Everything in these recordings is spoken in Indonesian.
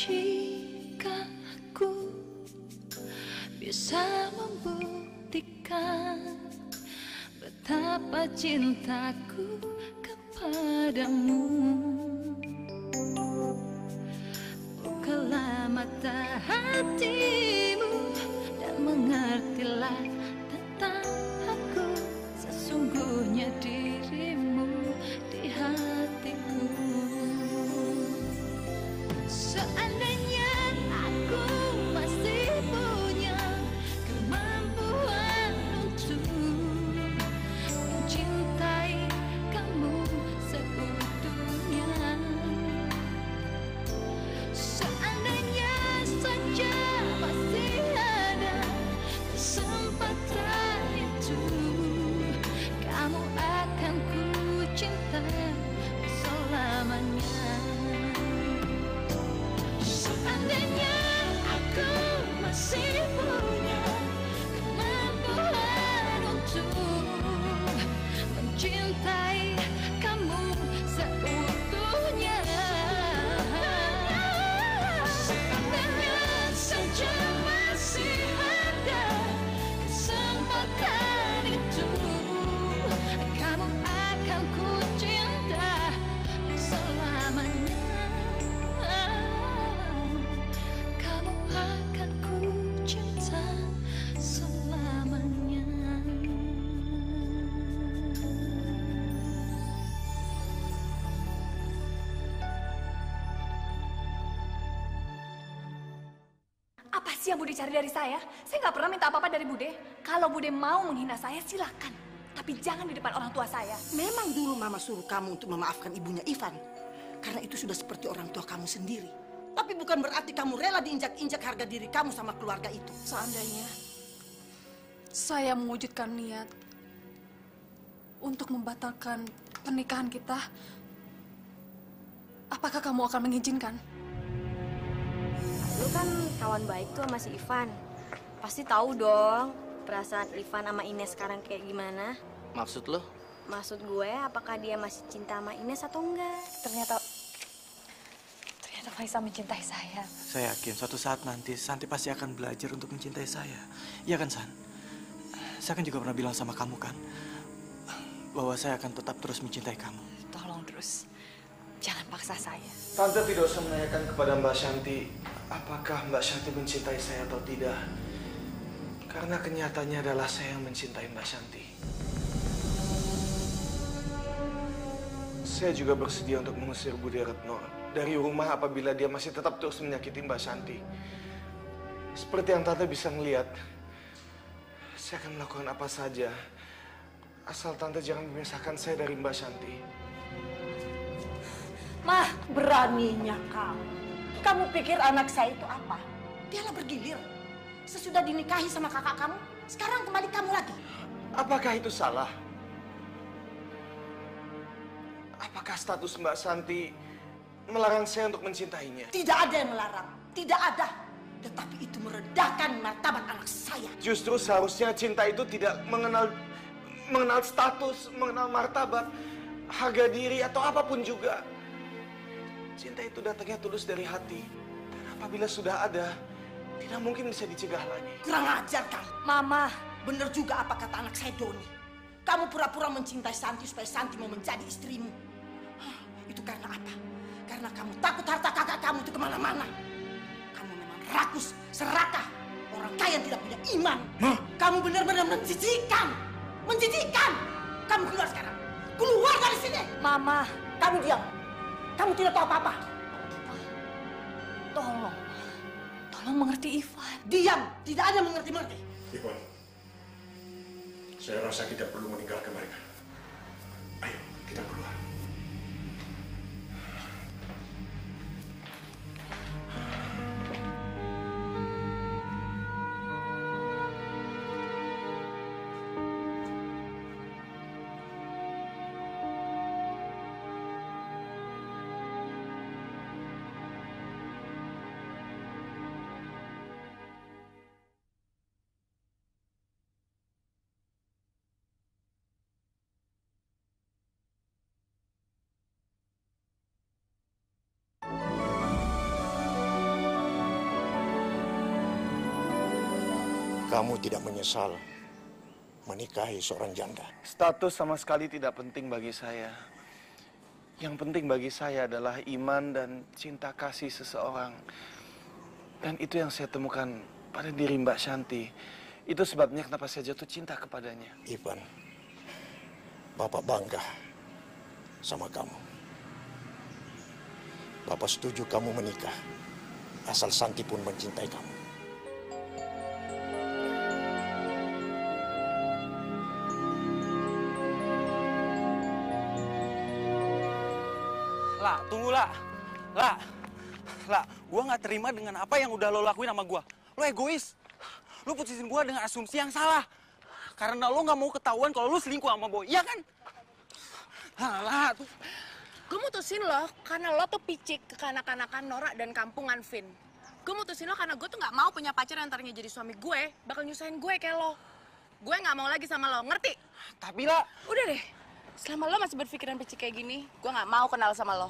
Jika aku bisa membuktikan betapa cintaku kepadamu, bukalah mata hatimu dan mengertilah tentang aku, sesungguhnya dirimu di hatiku. Seandainya aku masih punya kemampuan untuk mencintai kamu seutuhnya, seandainya saja masih ada kesempatan itu, kamu akan ku cinta selamanya. Seandainya aku masih punya kemampuan untuk mencintai kamu seutuhnya, seandainya saja masih ada kesempatan itu, kamu akan ku cinta selamanya. Kamu akan ku cinta selamanya. Apa sih yang Bude cari dari saya? Saya nggak pernah minta apa-apa dari Bude. Kalau Bude mau menghina saya, silakan. Tapi jangan di depan orang tua saya. Memang dulu Mama suruh kamu untuk memaafkan ibunya Ivan. Karena itu sudah seperti orang tua kamu sendiri. Tapi bukan berarti kamu rela diinjak-injak harga diri kamu sama keluarga itu. Seandainya saya mewujudkan niat untuk membatalkan pernikahan kita, apakah kamu akan mengizinkan? Lu kan kawan baik tuh sama si Ivan. Pasti tahu dong perasaan Ivan sama Ines sekarang kayak gimana. Maksud lo? Maksud gue, apakah dia masih cinta sama Ines atau enggak? Ternyata Faisal mencintai saya. Saya yakin suatu saat nanti Santi pasti akan belajar untuk mencintai saya. Iya kan, San? Saya kan juga pernah bilang sama kamu kan, bahwa saya akan tetap terus mencintai kamu. Tolong terus, jangan paksa saya. Tante tidak usah menanyakan kepada Mbak Shanti apakah Mbak Shanti mencintai saya atau tidak. Karena kenyataannya adalah saya yang mencintai Mbak Shanti. Saya juga bersedia untuk mengusir Budi Retno dari rumah apabila dia masih tetap terus menyakiti Mbak Shanti. Seperti yang Tante bisa melihat, saya akan melakukan apa saja asal Tante jangan memisahkan saya dari Mbak Shanti. Mah, beraninya kamu. Kamu pikir anak saya itu apa? Dialah bergilir. Sesudah dinikahi sama kakak kamu, sekarang kembali kamu lagi. Apakah itu salah? Apakah status Mbak Shanti melarang saya untuk mencintainya? Tidak ada yang melarang, tidak ada. Tetapi itu merendahkan martabat anak saya. Justru seharusnya cinta itu tidak mengenal status, mengenal martabat, harga diri atau apapun juga. Cinta itu datangnya tulus dari hati. Dan apabila sudah ada, tidak mungkin bisa dicegah lagi. Kurang ajar kan? Mama, Bener juga apa kata anak saya Doni. Kamu pura-pura mencintai Santi supaya Santi mau menjadi istrimu. Hah, itu karena apa? Karena kamu takut harta kakak kamu itu kemana-mana. Kamu memang rakus, serakah, orang kaya yang tidak punya iman. Kamu benar-benar menjijikkan. Menjijikkan. Kamu keluar sekarang. Keluar dari sini. Mama, Kamu diam. Kamu tidak tahu apa-apa. tolong mengerti Ivan. Diam. Tidak ada mengerti-mengerti. Ivan, saya rasa kita perlu meninggalkan mereka. Ayo, kita keluar. Kamu tidak menyesal menikahi seorang janda? Status sama sekali tidak penting bagi saya. Yang penting bagi saya adalah iman dan cinta kasih seseorang. Dan itu yang saya temukan pada diri Mbak Shanti. Itu sebabnya kenapa saya jatuh cinta kepadanya. Ivan, Bapak bangga sama kamu. Bapak setuju kamu menikah, asal Santi pun mencintai kamu. Lah, tunggu lah. Lah, gua nggak terima dengan apa yang udah lo lakuin sama gua. Lo egois. Lo putusin gua dengan asumsi yang salah. Karena lo nggak mau ketahuan kalau lo selingkuh sama Boy, iya kan? Lah, tuh. Gue mutusin lo karena lo tuh picik kekanak-kanakan Nora dan kampungan Vin. Gue mutusin lo karena gue tuh nggak mau punya pacar yang ntarnya jadi suami gue, bakal nyusahin gue kayak lo. Gue nggak mau lagi sama lo, ngerti? Tapi lah. Udah deh, selama lo masih berpikiran picik kayak gini, gue nggak mau kenal sama lo.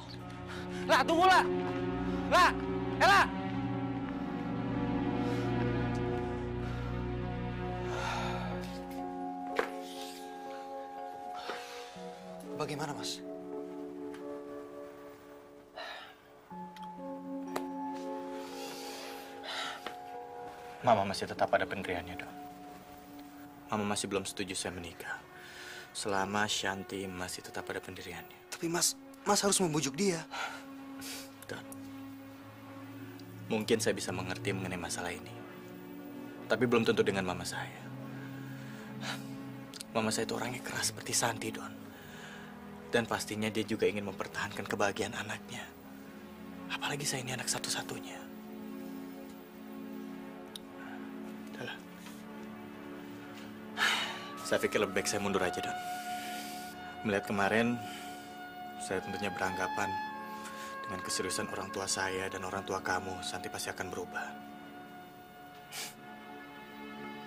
Lah, tunggu lah. Lah, Ella. Bagaimana, Mas? Mama masih tetap ada pendiriannya, Don. Mama masih belum setuju saya menikah. Selama Shanti masih tetap ada pendiriannya. Tapi Mas harus membujuk dia. Don, mungkin saya bisa mengerti mengenai masalah ini. Tapi belum tentu dengan mama saya. Mama saya itu orangnya keras seperti Santi, Don. Dan pastinya dia juga ingin mempertahankan kebahagiaan anaknya. Apalagi saya ini anak satu-satunya. Udahlah. Saya pikir lebih baik saya mundur aja, Don. Melihat kemarin, saya tentunya beranggapan dengan keseriusan orang tua saya dan orang tua kamu, Santi pasti akan berubah.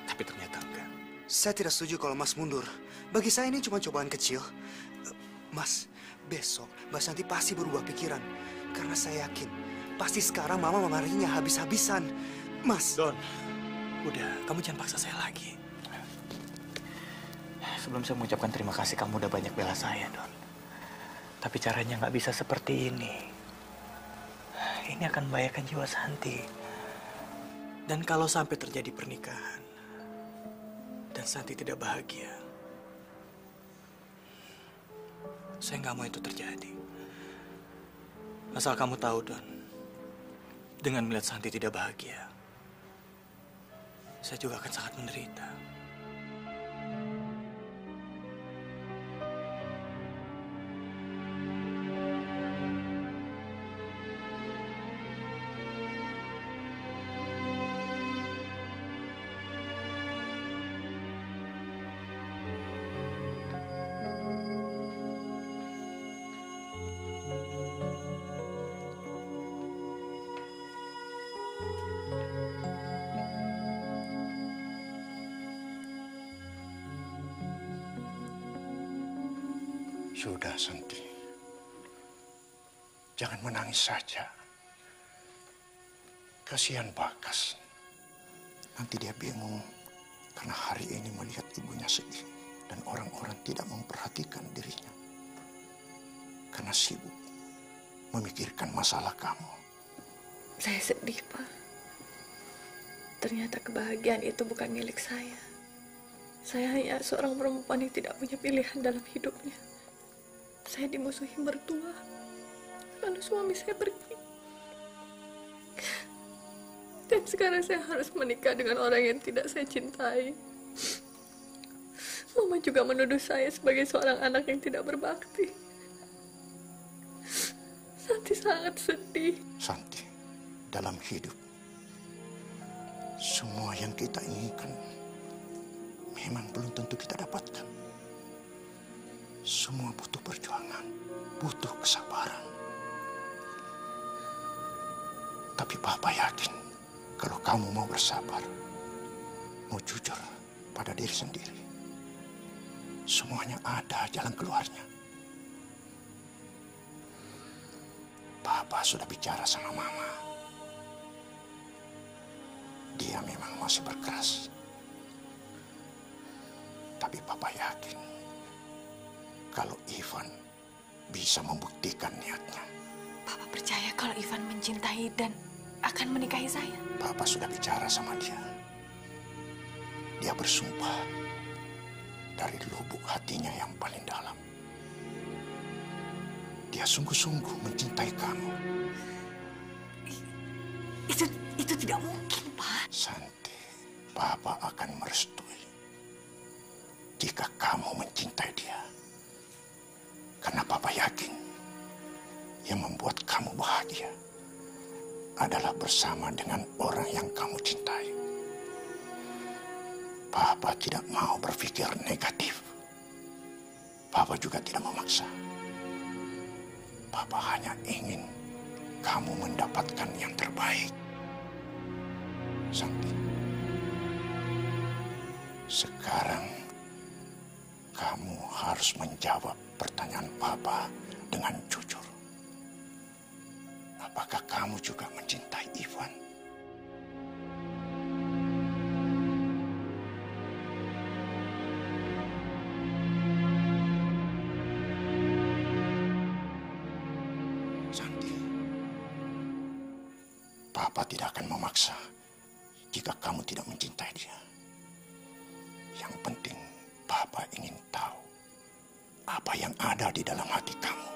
Tapi ternyata enggak. Saya tidak setuju kalau Mas mundur. Bagi saya ini cuma cobaan kecil. Mas, besok Mbak Santi pasti berubah pikiran. Karena saya yakin, pasti sekarang Mama memarahinya habis-habisan. Mas. Don, udah, kamu jangan paksa saya lagi. Sebelum saya mengucapkan terima kasih, kamu udah banyak bela saya, Don. Tapi caranya nggak bisa seperti ini. Ini akan membahayakan jiwa Santi. Dan kalau sampai terjadi pernikahan, dan Santi tidak bahagia, saya nggak mau itu terjadi. Asal kamu tahu, Don, dengan melihat Santi tidak bahagia, saya juga akan sangat menderita. Sudah, Santi. Jangan menangis saja. Kasihan Bagas. Nanti dia bingung karena hari ini melihat ibunya sedih dan orang-orang tidak memperhatikan dirinya. Karena sibuk memikirkan masalah kamu. Saya sedih, Pak. Ternyata kebahagiaan itu bukan milik saya. Saya hanya seorang perempuan yang tidak punya pilihan dalam hidupnya. Saya dimusuhi mertua, lalu suami saya pergi. Dan sekarang saya harus menikah dengan orang yang tidak saya cintai. Mama juga menuduh saya sebagai seorang anak yang tidak berbakti. Santi sangat sedih. Santi, dalam hidup, semua yang kita inginkan memang belum tentu kita dapatkan. Semua butuh perjuangan, butuh kesabaran. Tapi Papa yakin kalau kamu mau bersabar, mau jujur pada diri sendiri, semuanya ada jalan keluarnya. Papa sudah bicara sama Mama. Dia memang masih berkeras Tapi Papa yakin kalau Ivan bisa membuktikan niatnya. Papa percaya kalau Ivan mencintai dan akan menikahi saya? Papa sudah bicara sama dia. Dia bersumpah dari lubuk hatinya yang paling dalam. Dia sungguh-sungguh mencintai kamu. Itu tidak mungkin, Pak. Santi, Papa akan merestui jika kamu mencintai dia. Karena Papa yakin yang membuat kamu bahagia adalah bersama dengan orang yang kamu cintai. Papa tidak mau berpikir negatif. Papa juga tidak memaksa. Papa hanya ingin kamu mendapatkan yang terbaik. Santi, sekarang kamu harus menjawab pertanyaan Papa dengan jujur. Apakah kamu juga mencintai Ivan? Santi, Papa tidak akan memaksa jika kamu tidak mencintai dia. Yang penting, Papa ingin tahu apa yang ada di dalam hati kamu.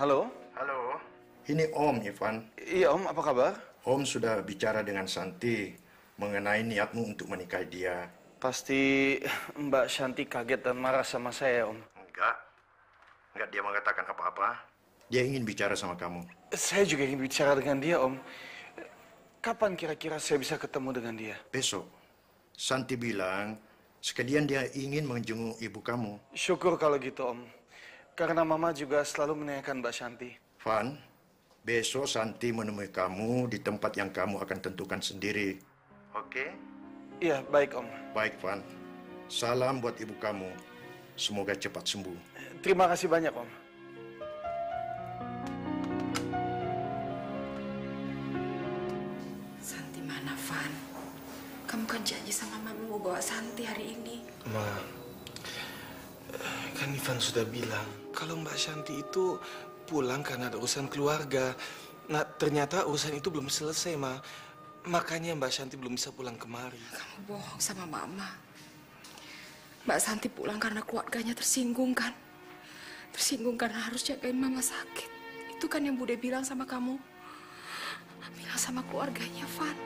Halo? Halo. Ini Om, Ivan. Iya, Om. Apa kabar? Om sudah bicara dengan Santi mengenai niatmu untuk menikahi dia. Pasti Mbak Shanti kaget dan marah sama saya, Om. Enggak dia mengatakan apa-apa. Dia ingin bicara sama kamu. Saya juga ingin bicara dengan dia, Om. Kapan kira-kira saya bisa ketemu dengan dia? Besok. Santi bilang, sekalian dia ingin menjenguk ibu kamu. Syukur kalau gitu, Om. Karena Mama juga selalu menanyakan Mbak Shanti. Van, besok Santi menemui kamu di tempat yang kamu akan tentukan sendiri. Oke? Iya, baik, Om. Baik, Van. Salam buat ibu kamu. Semoga cepat sembuh. Terima kasih banyak, Om. Santi mana, Van? Kamu kan janji sama Mama mau bawa Santi hari ini. Ma, kan Ivan sudah bilang kalau Mbak Shanti itu pulang karena ada urusan keluarga. Nah, ternyata urusan itu belum selesai, Ma. Makanya Mbak Shanti belum bisa pulang kemari. Kamu bohong sama Mama. Mbak Santi pulang karena keluarganya tersinggung, kan? Tersinggung karena harus jagain Mama sakit. Itu kan yang Bude bilang sama kamu. Bilang sama keluarganya, Van.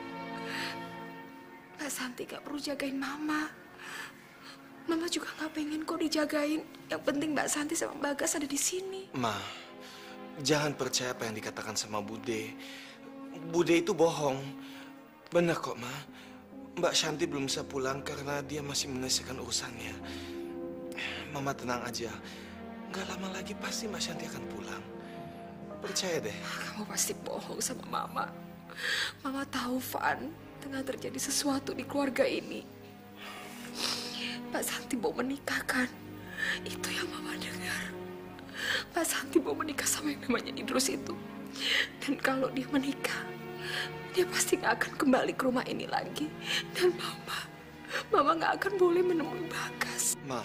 Mbak Santi gak perlu jagain Mama. Mama juga gak pengen kok dijagain. Yang penting Mbak Santi sama Bagas ada di sini. Ma, jangan percaya apa yang dikatakan sama Bude. Bude itu bohong. Benar kok, Ma. Mbak Shanti belum bisa pulang karena dia masih menyelesaikan urusannya. Mama tenang aja. Nggak lama lagi pasti Mbak Shanti akan pulang. Percaya deh. Kamu pasti bohong sama Mama. Mama tahu, Van, tengah terjadi sesuatu di keluarga ini. Mbak Santi mau menikah, kan? Itu yang Mama dengar. Mbak Santi mau menikah sama yang namanya Idrus itu. Dan kalau dia menikah, dia pasti gak akan kembali ke rumah ini lagi. Dan Mama gak akan boleh menemui Bagas. Ma,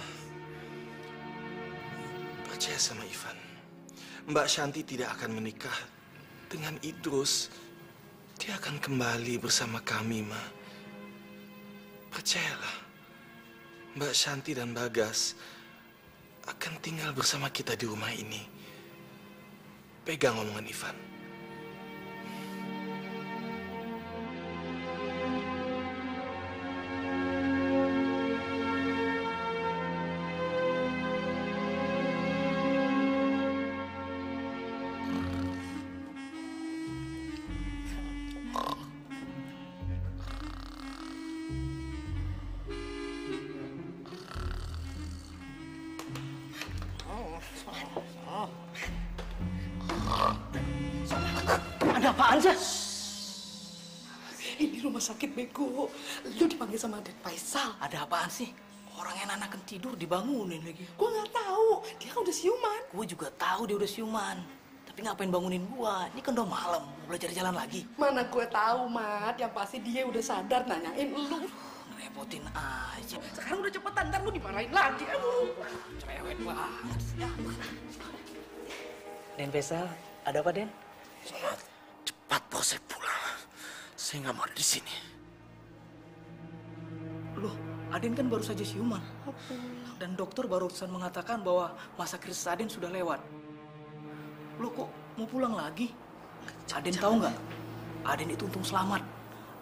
percaya sama Ivan. Mbak Shanti tidak akan menikah dengan Idrus. Dia akan kembali bersama kami, Ma. Percayalah. Mbak Shanti dan Bagas akan tinggal bersama kita di rumah ini. Pegang omongan Ivan. apaan sih? Ini rumah sakit bego. Lu dipanggil sama Den Faisal. Ada apaan sih? Orang yang anak tidur dibangunin lagi. Gua nggak tahu. Dia kan udah siuman. Gue juga tahu dia udah siuman. Tapi ngapain bangunin gua? Ini kan udah malam. Mau belajar jalan lagi. Mana gue tahu, Mat. Yang pasti dia udah sadar nanyain lu. Ngerepotin aja. Sekarang udah cepetan, ntar lu dimarahin lagi. Cerewet banget. Ya. Den Faisal, ada apa, Den? Cepat bawa saya pulang. Saya nggak mau ada di sini. Loh, Aden kan baru saja siuman. Dan dokter barusan mengatakan bahwa masa kritis Aden sudah lewat. Loh, kok mau pulang lagi? Aden tahu nggak? Aden itu untung selamat.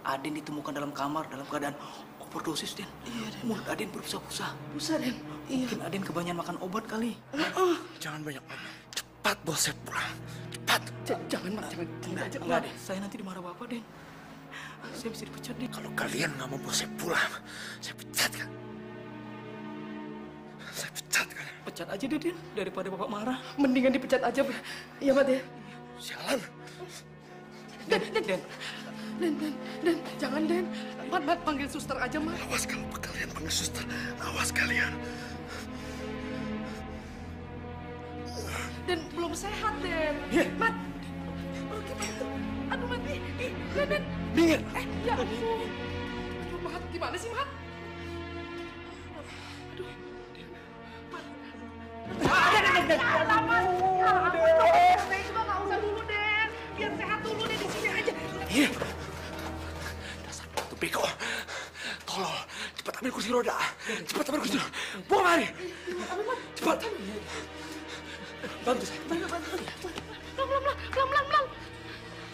Aden ditemukan dalam kamar dalam keadaan overdosis, Den. Iya, Den. Mulut Aden berbusa-busa. Busa, Den. Iya. Mungkin Aden kebanyakan makan obat kali. Jangan banyak ngomong. Cepat bawa saya pulang. Cepat. Jangan, Mat. Jangan. Enggak, Den. Saya nanti dimarah Bapak, Den. Saya bisa dipecat, Den. Kalau kalian nggak mau bawa saya pulang, saya pecat kan? Saya pecat kan? Pecat aja deh, Den. Daripada Bapak marah. Mendingan dipecat aja, iya, Mat ya. Sialan. Den. Den, jangan, Den. Mat, panggil suster aja, Mat. Awas kalau kalian panggil suster. Awas kalian. Den, belum sehat, Den. Mat. Oh, gimana tuh? Aduh, Mat. Den. Minggir. Ya ampun. Aduh, Mat. Gimana sih, Mat? Aduh. Mat. Den. Den juga nggak usah dulu, Den. Biar sehat dulu, Den. Di sini aja. Iya. Dasar batu beko. Tolong, cepat ambil kursi roda. Cepat ambil kursi roda. Bawa mari. Cepat. Bantu saya. Pelan.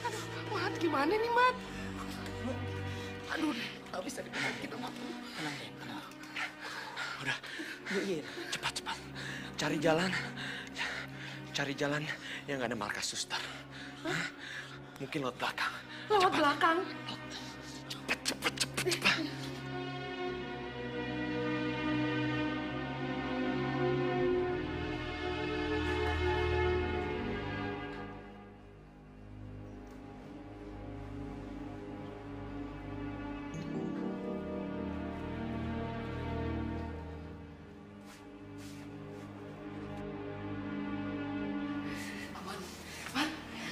Aduh, Mat, gimana nih, Mat? Aduh, nggak bisa dipecat kita, Mat. Tenang. Udah. Cepat. Cari jalan. Cari jalan yang nggak ada markas suster. Hah? Mungkin lewat belakang. Lewat belakang? Cepat.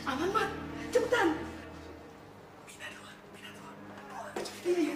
Aman, Mat. Cepetan. Iya.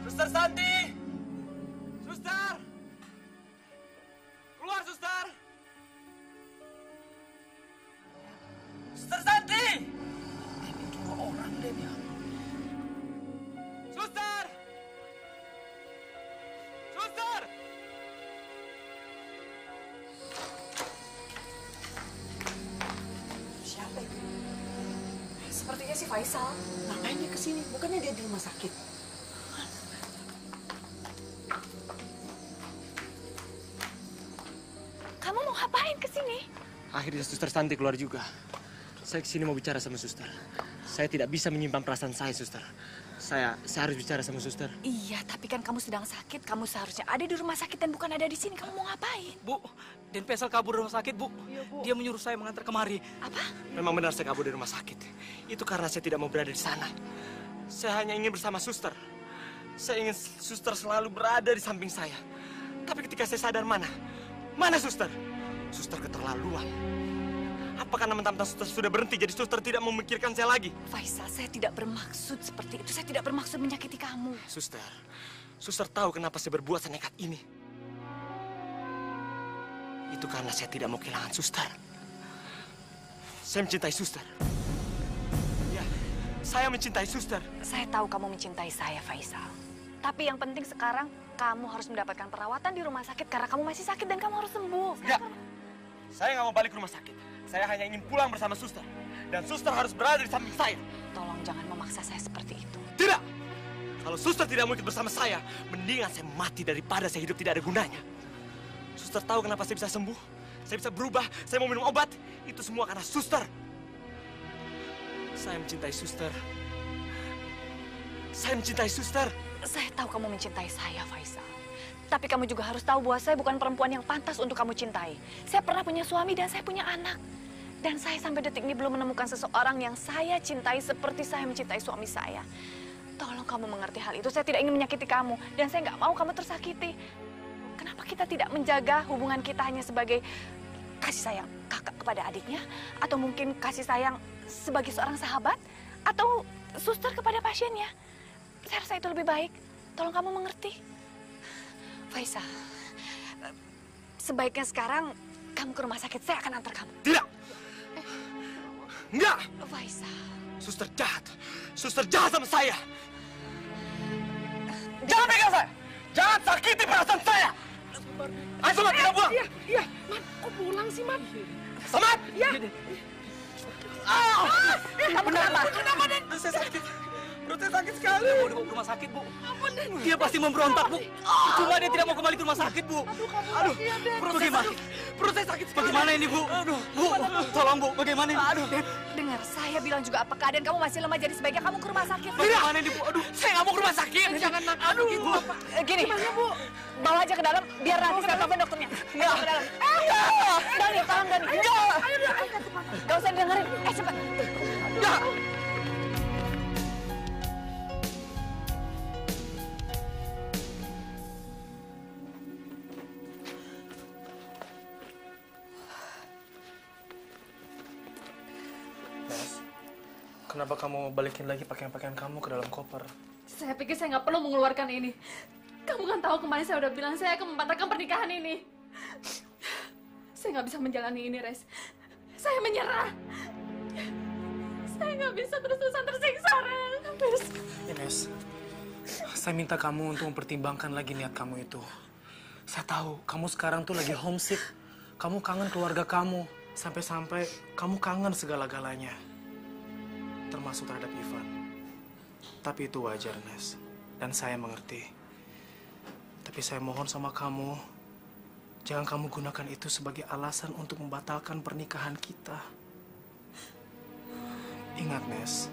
Suster Santi! Suster! Keluar, Suster! Suster Santi! Ini dua orang, Den, ya. Suster! Suster! Siapa itu? Sepertinya si Faisal. Ngapain dia kesini? Bukannya dia di rumah sakit? Kamu mau ngapain kesini? Akhirnya Suster Santi keluar juga. Saya kesini mau bicara sama Suster. Saya tidak bisa menyimpan perasaan saya, Suster. Saya harus bicara sama Suster. Iya, tapi kan kamu sedang sakit. Kamu seharusnya ada di rumah sakit dan bukan ada di sini. Kamu mau ngapain? Bu, Den Faisal kabur dari rumah sakit, Bu. Iya, Bu. Dia menyuruh saya mengantar kemari. Apa? Memang benar saya kabur dari rumah sakit. Itu karena saya tidak mau berada di sana. Saya hanya ingin bersama Suster. Saya ingin Suster selalu berada di samping saya. Tapi ketika saya sadar mana Suster? Suster keterlaluan. Apa karena mentang-mentang suster sudah berhenti, jadi suster tidak memikirkan saya lagi? Faisal, saya tidak bermaksud seperti itu. Saya tidak bermaksud menyakiti kamu. Suster tahu kenapa saya berbuat senekat ini. Itu karena saya tidak mau kehilangan suster. Saya mencintai suster. Ya, saya mencintai suster. Saya tahu kamu mencintai saya, Faisal. Tapi yang penting sekarang, kamu harus mendapatkan perawatan di rumah sakit karena kamu masih sakit dan kamu harus sembuh. Enggak. Saya nggak mau balik ke rumah sakit. Saya hanya ingin pulang bersama suster. Dan suster harus berada di samping saya. Tolong jangan memaksa saya seperti itu. Tidak! Kalau suster tidak mau ikut bersama saya, mendingan saya mati daripada saya hidup tidak ada gunanya. Suster tahu kenapa saya bisa sembuh? Saya bisa berubah, saya mau minum obat. Itu semua karena suster. Saya mencintai suster. Saya mencintai suster. Saya tahu kamu mencintai saya, Faisal. Tapi kamu juga harus tahu bahwa saya bukan perempuan yang pantas untuk kamu cintai. Saya pernah punya suami dan saya punya anak. Dan saya sampai detik ini belum menemukan seseorang yang saya cintai seperti saya mencintai suami saya. Tolong kamu mengerti hal itu. Saya tidak ingin menyakiti kamu. Dan saya nggak mau kamu tersakiti. Kenapa kita tidak menjaga hubungan kita hanya sebagai kasih sayang kakak kepada adiknya? Atau mungkin kasih sayang sebagai seorang sahabat? Atau suster kepada pasiennya? Saya rasa itu lebih baik. Tolong kamu mengerti. Faisal, sebaiknya sekarang kamu ke rumah sakit. Saya akan antar kamu. Tidak! Enggak! Faisal. Suster jahat. Suster jahat sama saya. Jangan pegang saya! Jangan sakiti perasaan saya! Ayo Samad, kita pulang! Iya, Man, kok pulang sih, Man? Samad! Iya. Kamu kenapa? Kenapa, Den? Saya sakit. Perut saya sakit sekali. Mau dibawa ke rumah sakit, Bu. Dia pasti memberontak, Bu. Cuma dia tidak mau kembali ke rumah sakit, Bu. Aduh, perut saya sakit. Perut saya sakit. Bagaimana ini, Bu? Bu, tolong, Bu. Bagaimana ini? Aduh, dengar, saya bilang juga apa keadaan kamu masih lemah, jadi sebaiknya kamu ke rumah sakit. Bagaimana ini, Bu? Aduh, saya nggak mau ke rumah sakit. Jangan nakal begitu, Bapak. Gini, bawa aja ke dalam, biar nanti saya telepon dokternya. Bawa ke dalam. Dani, tolong Dani. Gak usah dengerin. Cepat. Enggak. Kenapa kamu balikin lagi pakaian-pakaian kamu ke dalam koper? Saya pikir saya nggak perlu mengeluarkan ini. Kamu kan tahu kemarin saya udah bilang saya akan membatalkan pernikahan ini. Saya nggak bisa menjalani ini, Res. Saya menyerah. Saya nggak bisa terus-terusan tersiksa, Res. Ines, saya minta kamu untuk mempertimbangkan lagi niat kamu itu. Saya tahu kamu sekarang tuh lagi homesick. Kamu kangen keluarga kamu. Sampai-sampai kamu kangen segala-galanya. Termasuk terhadap Ivan. Tapi itu wajar, Nes. Dan saya mengerti. Tapi saya mohon sama kamu, jangan kamu gunakan itu sebagai alasan untuk membatalkan pernikahan kita. Ingat, Nes,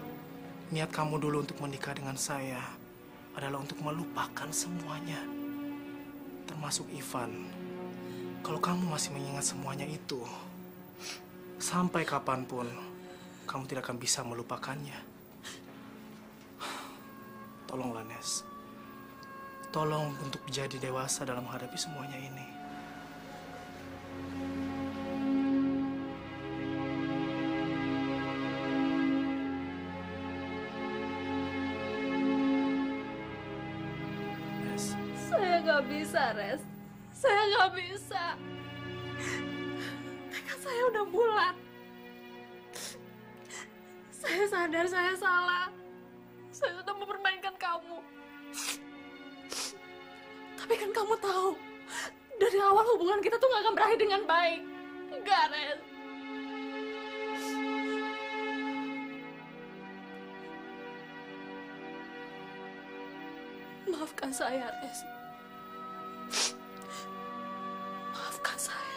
niat kamu dulu untuk menikah dengan saya adalah untuk melupakan semuanya. Termasuk Ivan. Kalau kamu masih mengingat semuanya itu, sampai kapanpun, kamu tidak akan bisa melupakannya. Tolonglah, Nes. Tolong untuk jadi dewasa dalam menghadapi semuanya ini. Nes. Saya nggak bisa, Res. Saya nggak bisa. Tekad saya udah bulat. Saya sadar saya salah. Saya sudah mempermainkan kamu. Tapi kan kamu tahu, dari awal hubungan kita tuh gak akan berakhir dengan baik. Enggak, Res. Maafkan saya, Res. Maafkan saya.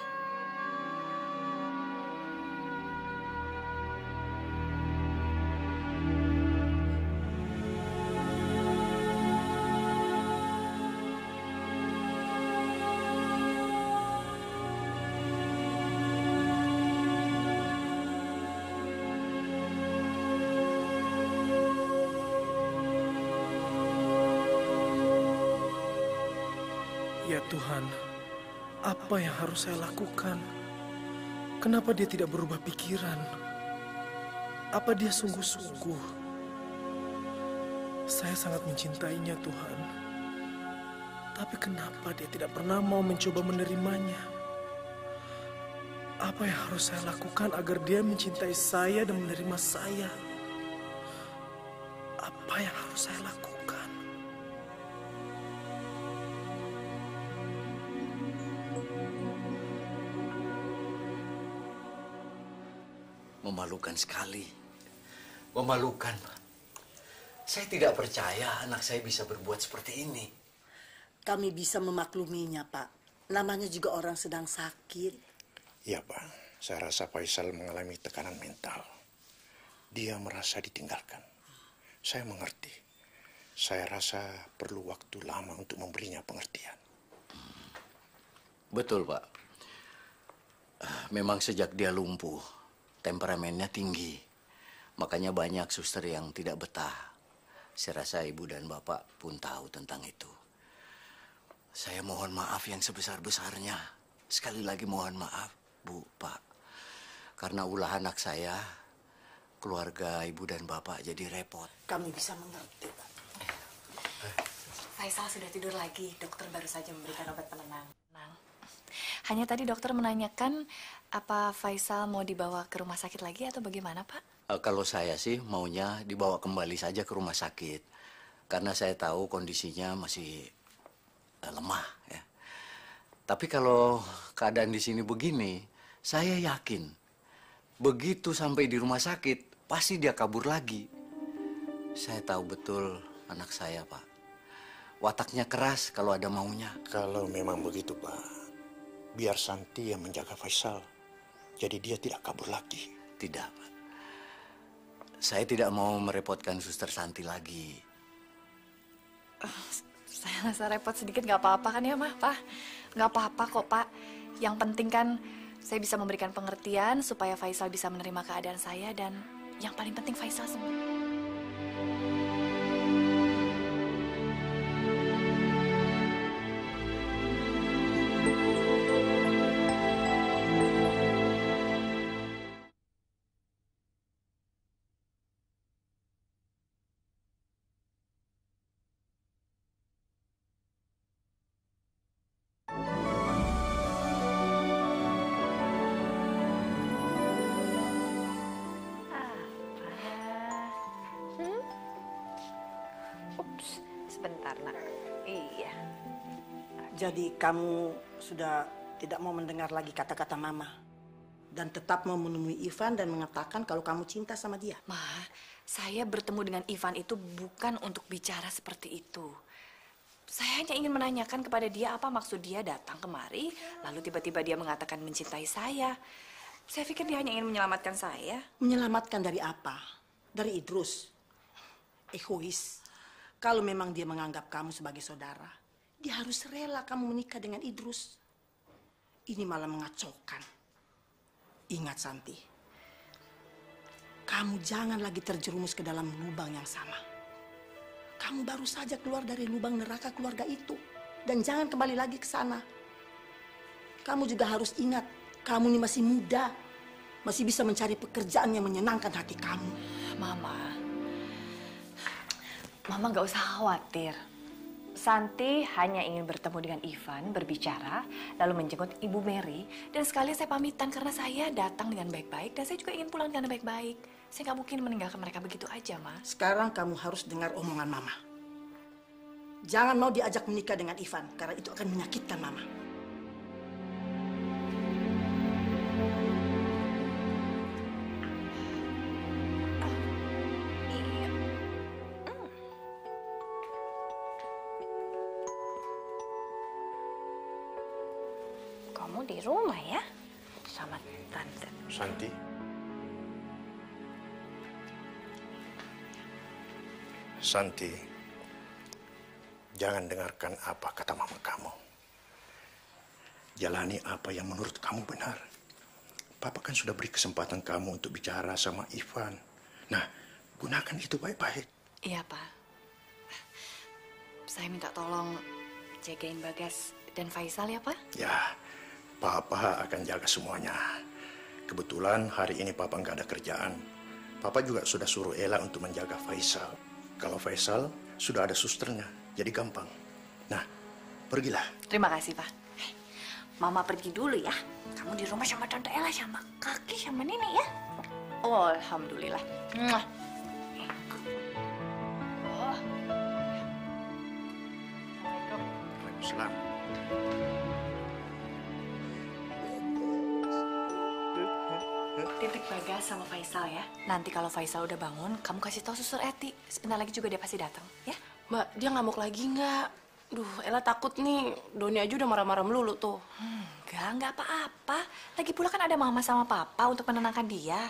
Ya Tuhan, apa yang harus saya lakukan? Kenapa dia tidak berubah pikiran? Apa dia sungguh-sungguh? Saya sangat mencintainya, Tuhan. Tapi kenapa dia tidak pernah mau mencoba menerimanya? Apa yang harus saya lakukan agar dia mencintai saya dan menerima saya? Apa yang harus saya lakukan? Memalukan sekali. Memalukan, Pak. Saya tidak percaya anak saya bisa berbuat seperti ini. Kami bisa memakluminya, Pak. Namanya juga orang sedang sakit. Iya, Pak. Saya rasa Faisal mengalami tekanan mental. Dia merasa ditinggalkan. Saya mengerti. Saya rasa perlu waktu lama untuk memberinya pengertian. Betul, Pak. Memang sejak dia lumpuh, temperamennya tinggi. Makanya banyak suster yang tidak betah. Saya rasa ibu dan bapak pun tahu tentang itu. Saya mohon maaf yang sebesar-besarnya. Sekali lagi mohon maaf, Bu, Pak. Karena ulah anak saya, keluarga ibu dan bapak jadi repot. Kami bisa mengerti, Pak. Faisal sudah tidur lagi. Dokter baru saja memberikan obat penenang. Hanya tadi dokter menanyakan apa Faisal mau dibawa ke rumah sakit lagi atau bagaimana, Pak? Kalau saya sih maunya dibawa kembali saja ke rumah sakit. Karena saya tahu kondisinya masih lemah ya. Tapi kalau keadaan di sini begini, saya yakin begitu sampai di rumah sakit pasti dia kabur lagi. Saya tahu betul anak saya, Pak. Wataknya keras kalau ada maunya. Kalau memang begitu, Pak, biar Santi yang menjaga Faisal. Jadi dia tidak kabur lagi. Tidak, Pak. Saya tidak mau merepotkan Suster Santi lagi. Saya rasa repot sedikit nggak apa-apa kan ya, Pak? Nggak apa-apa kok, Pak. Yang penting kan saya bisa memberikan pengertian supaya Faisal bisa menerima keadaan saya dan yang paling penting Faisal sembuh. Sebentar, Nak. Iya. Jadi kamu sudah tidak mau mendengar lagi kata-kata Mama. Dan tetap mau menemui Ivan dan mengatakan kalau kamu cinta sama dia. Ma, saya bertemu dengan Ivan itu bukan untuk bicara seperti itu. Saya hanya ingin menanyakan kepada dia apa maksud dia datang kemari, lalu tiba-tiba dia mengatakan mencintai saya. Saya pikir dia hanya ingin menyelamatkan saya. Menyelamatkan dari apa? Dari Idrus. Egois. Kalau memang dia menganggap kamu sebagai saudara, dia harus rela kamu menikah dengan Idrus. Ini malah mengacaukan. Ingat, Santi. Kamu jangan lagi terjerumus ke dalam lubang yang sama. Kamu baru saja keluar dari lubang neraka keluarga itu. Dan jangan kembali lagi ke sana. Kamu juga harus ingat, kamu ini masih muda. Masih bisa mencari pekerjaan yang menyenangkan hati kamu. Mama nggak usah khawatir. Santi hanya ingin bertemu dengan Ivan, berbicara, lalu menjenguk Ibu Mary. Dan sekalian saya pamitan karena saya datang dengan baik-baik dan saya juga ingin pulang dengan baik-baik. Saya nggak mungkin meninggalkan mereka begitu aja, Ma. Sekarang kamu harus dengar omongan Mama. Jangan mau diajak menikah dengan Ivan, karena itu akan menyakitkan Mama. Kamu di rumah ya, sama Tante. Santi. Santi, jangan dengarkan apa kata mama kamu. Jalani apa yang menurut kamu benar. Papa kan sudah beri kesempatan kamu untuk bicara sama Ivan. Nah, gunakan itu baik-baik. Iya, Pak. Saya minta tolong jagain Bagas dan Faisal ya, Pak? Ya, Papa akan jaga semuanya. Kebetulan hari ini Papa nggak ada kerjaan. Papa juga sudah suruh Ella untuk menjaga Faisal. Kalau Faisal sudah ada susternya, jadi gampang. Nah, pergilah. Terima kasih, Pak. Mama pergi dulu ya. Kamu di rumah sama Tante Ella, sama Kaki, sama Nenek ya. Oh, alhamdulillah. Mwah. Oh. Waalaikumsalam. Titip Bagas sama Faisal ya. Nanti kalau Faisal udah bangun, kamu kasih tahu Suster Eti. Sebentar lagi juga dia pasti datang, ya. Mbak, dia ngamuk lagi nggak? Duh, Ella takut nih. Doni aja udah marah-marah melulu tuh. Nggak apa-apa. Lagi pula kan ada Mama sama Papa untuk menenangkan dia.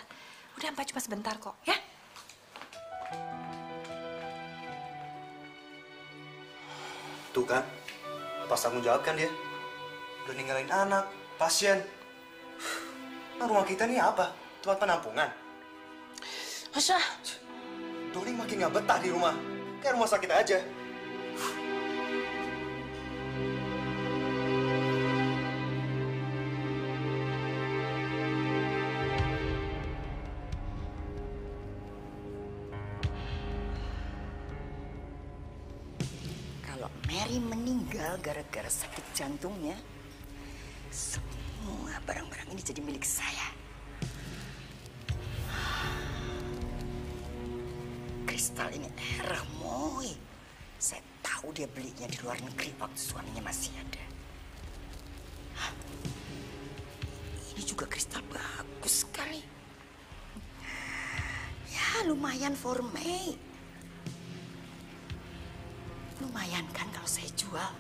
Udah, Mbak, cuma sebentar kok, ya. Tuh kan, pas tanggung jawab kan dia. Udah ninggalin anak, pasien. Nah, rumah kita nih apa? Tempat penampungan. Masa? Doni makin nggak betah di rumah. Kayak rumah sakit aja. Kalau Mary meninggal gara-gara sakit jantungnya, semua barang-barang ini jadi milik saya. Kristal ini erah, Moy. Saya tahu dia belinya di luar negeri waktu suaminya masih ada. Hah? Ini juga kristal bagus sekali. Ya, lumayan for May. Lumayan kan kalau saya jual.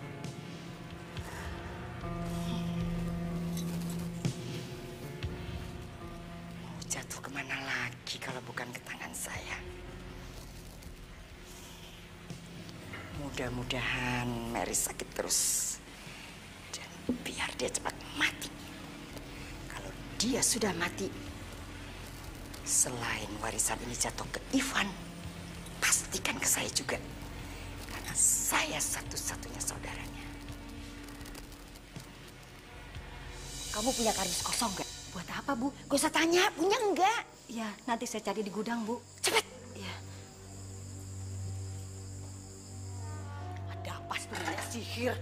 Mau jatuh kemana lagi kalau bukan ke tangan saya? Mudah-mudahan Mary sakit terus. Dan biar dia cepat mati. Kalau dia sudah mati, selain warisan ini jatuh ke Ivan, pastikan ke saya juga. Karena saya satu-satunya saudaranya. Kamu punya kardus kosong nggak? Buat apa, Bu? Gak usah tanya, punya enggak? Ya, nanti saya cari di gudang, Bu. Cepet! Ya. Ada apa sebenarnya sihir?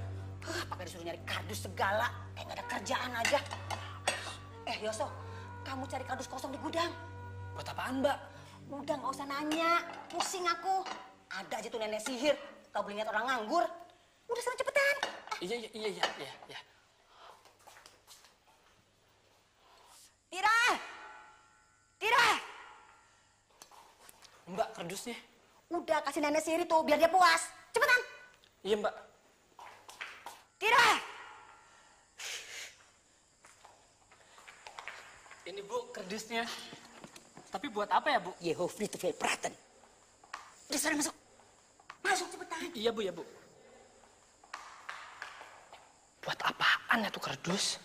Pakai disuruh nyari kardus segala. Kayak nggak ada kerjaan aja. Yoso, kamu cari kardus kosong di gudang. Buat apaan, Mbak? Udah, nggak usah nanya. Pusing aku. Ada aja tuh nenek sihir. Tahu beli lihat orang nganggur. Udah sana cepetan. Iya. Tira! Tira! Mbak, kardusnya. Udah, kasih nenek sihir itu biar dia puas. Cepetan. Iya, Mbak. Tira! Ini, Bu, kardusnya. Tapi buat apa ya, Bu? Yehovni itu Praten. Udah sana masuk. Masuk cepetan. Iya, Bu, ya, Bu. Buat apaan ya tuh kardus?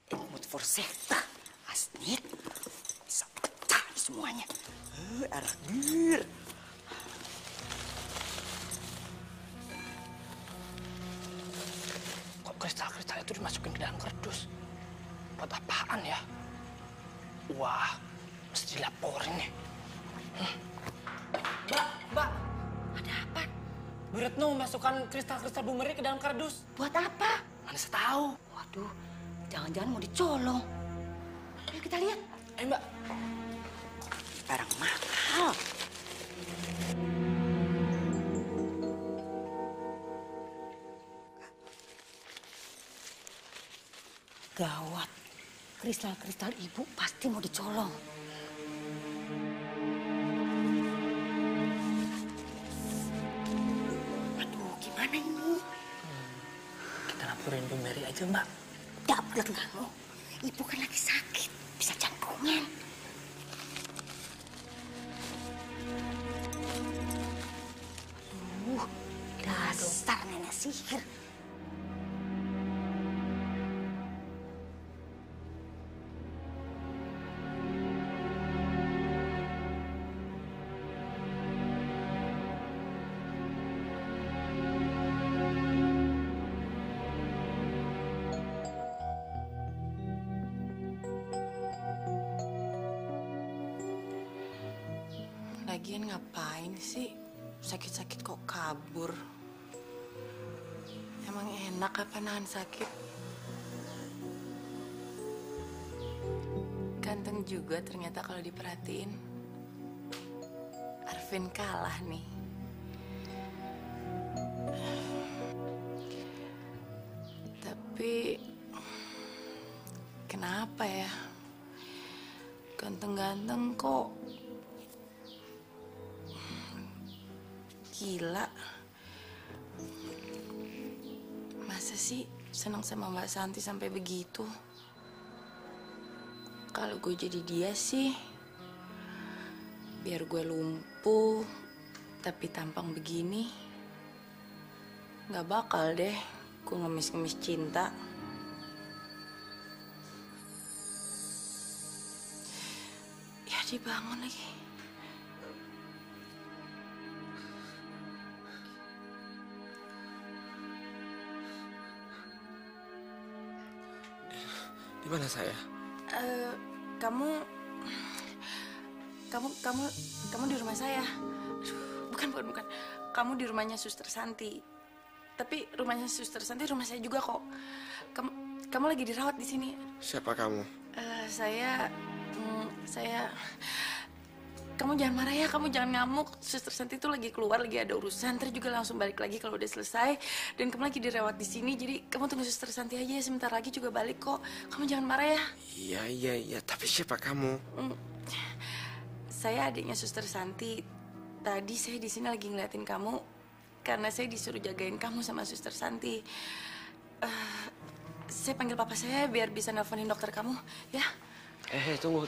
Ilmu forseta. Asnit. Bisa pecah semuanya. Arah bir. Kok kristal-kristal itu dimasukin ke dalam kardus? Buat apaan ya? Wah, mesti dilaporin nih. Mbak. Ada apa? Bu Retno memasukkan kristal-kristal Bu Mary ke dalam kardus. Buat apa? Mana saya tahu. Waduh, jangan-jangan mau dicolong. Ayo kita lihat. Ayo, Mbak. Barang mahal. Gawat. Kristal-kristal ibu pasti mau dicolong. Aduh, gimana ini? Kita laporin Bu Mary aja, Mbak. Dapat kamu. Ibu kan lagi sakit. Bisa jantungan. Aduh, dasar nenek sihir. Lagian ngapain sih sakit-sakit kok kabur? Emang enak apa nahan sakit? Ganteng juga ternyata kalau diperhatiin. Arvin kalah nih. Tapi kenapa ya? Ganteng-ganteng kok gila. Masa sih senang sama Mbak Santi sampai begitu? Kalau gue jadi dia sih, biar gue lumpuh, tapi tampang begini, nggak bakal deh gue ngemis-ngemis cinta. Ya dibangun lagi. Di mana saya? Kamu di rumah saya. Aduh, bukan. Kamu di rumahnya Suster Santi. Tapi rumahnya Suster Santi rumah saya juga kok. Kamu lagi dirawat di sini. Siapa kamu? Saya. Kamu jangan marah ya, kamu jangan ngamuk. Suster Santi tuh lagi keluar, lagi ada urusan. Ntar juga langsung balik lagi kalau udah selesai. Dan kamu lagi dirawat di sini, jadi kamu tunggu Suster Santi aja. Sebentar lagi juga balik kok. Kamu jangan marah ya. Iya. Tapi siapa kamu? Saya adiknya Suster Santi. Tadi saya di sini lagi ngeliatin kamu karena saya disuruh jagain kamu sama Suster Santi. Saya panggil papa saya biar bisa nelfonin dokter kamu, ya? Tunggu.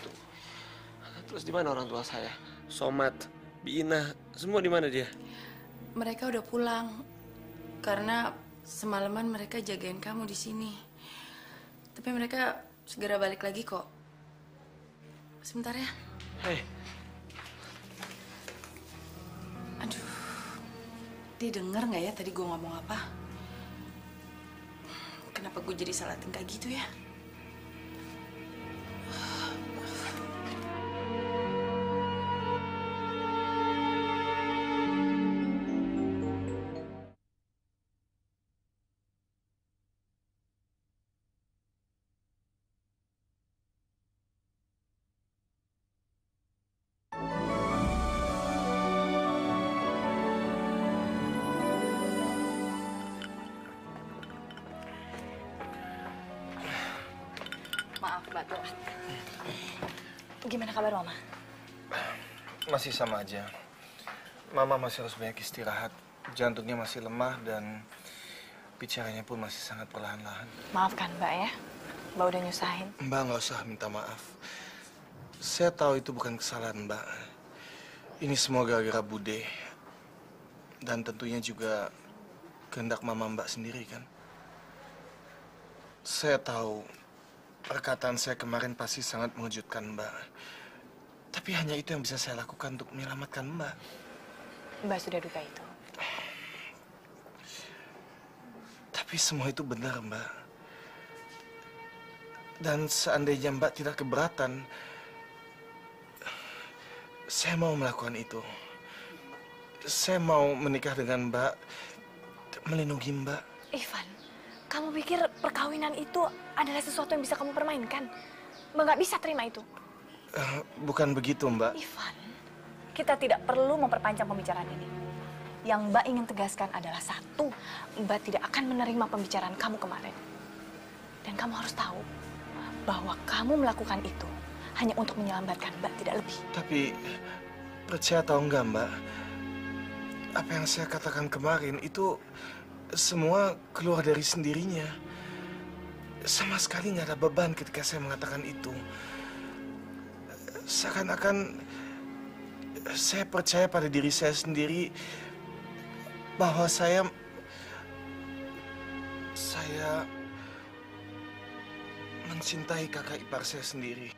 Terus di mana orang tua saya? Somat, Bina, semua di mana dia? Mereka udah pulang karena semalaman mereka jagain kamu di sini. Tapi mereka segera balik lagi kok. Sebentar ya. Aduh, dia denger nggak ya tadi gue ngomong apa? Kenapa gue jadi salah tingkah gitu ya? Maaf, Mbak Tuhan. Gimana kabar Mama? Masih sama aja. Mama masih harus banyak istirahat. Jantungnya masih lemah dan bicaranya pun masih sangat perlahan-lahan. Maafkan Mbak ya, Mbak udah nyusahin. Mbak nggak usah minta maaf. Saya tahu itu bukan kesalahan Mbak. Ini semua gara-gara Bude. Dan tentunya juga kehendak Mama Mbak sendiri kan. Saya tahu perkataan saya kemarin pasti sangat mengejutkan Mbak. Tapi hanya itu yang bisa saya lakukan untuk menyelamatkan Mbak. Mbak sudah duga itu. Tapi semua itu benar, Mbak. Dan seandainya Mbak tidak keberatan, saya mau melakukan itu. Saya mau menikah dengan Mbak, melindungi Mbak. Ivan, kamu pikir perkawinan itu adalah sesuatu yang bisa kamu permainkan? Mbak nggak bisa terima itu. Bukan begitu, Mbak. Ivan, kita tidak perlu memperpanjang pembicaraan ini. Yang Mbak ingin tegaskan adalah satu, Mbak tidak akan menerima pembicaraan kamu kemarin. Dan kamu harus tahu bahwa kamu melakukan itu hanya untuk menyelamatkan Mbak, tidak lebih. Tapi, percaya atau enggak, Mbak, apa yang saya katakan kemarin itu semua keluar dari sendirinya. Sama sekali nggak ada beban ketika saya mengatakan itu. Seakan-akan saya percaya pada diri saya sendiri bahwa saya mencintai kakak ipar saya sendiri.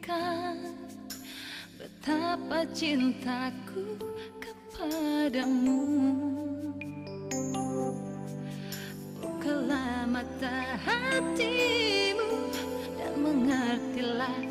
saksikan betapa cintaku kepadamu. Bukalah mata hatimu dan mengertilah